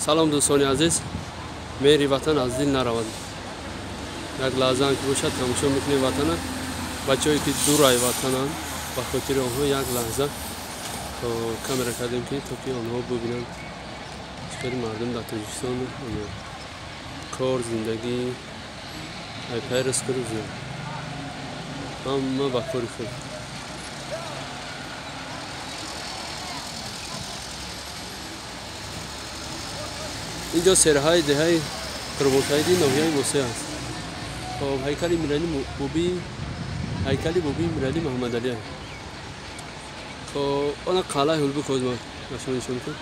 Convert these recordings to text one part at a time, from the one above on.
سلام دوستان عزیز، میری وطن از دل نروند. یک لحظه که باشد تماشا میکنیم وطن، بچه‌ای که دورای وطنن با خاطر آنها یک لحظه کامera کردیم که تا که آنها ببینند چطوری مردم در تاجیکستان کار زندگی ای پیرس کرده همه با کاری خود. اینجا سرهای دهه کرمانشاهی ناحیه موسی است. خب هیکل امیرعلی امیرعلی محمد علی است. خب آن قلعه هلبک از ما نشانشون کن.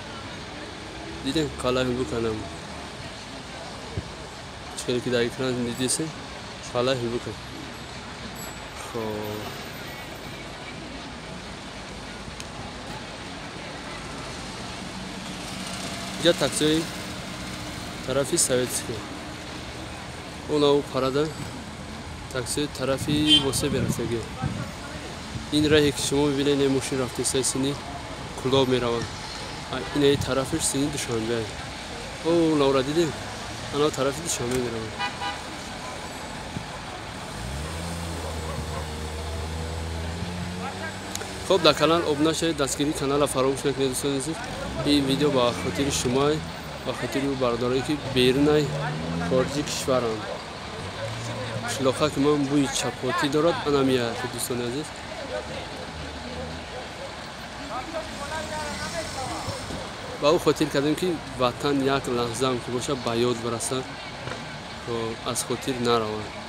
دیدن قلعه هلبک کنم. چطوری که در اکران دیدیسه قلعه هلبک. خب اینجا تاکسی طرفی سویتسکی اونو پرادا تاکسی طرفی واسه برسگی. این راهی که شما میبینید این ماشین رفته سینی کلاب میروند. این ای طرفش سینی دوشنبه. او لورا دیدین؟ انا طرفی دوشنبه میروند. خب در کانال ابنا شد، دستگیری کانال فراموش نکنید دوستان عزیز. این ویدیو با خاطر شما با خاطر بردارایی که بیرون خارجی کشورند. شلوغه که من بوی چپاتی دارد انا میاد دوستان عزیز. با او خاطر کردیم که وطن یک لحظه هم که باشه به یاد برسد از خاطر نروند.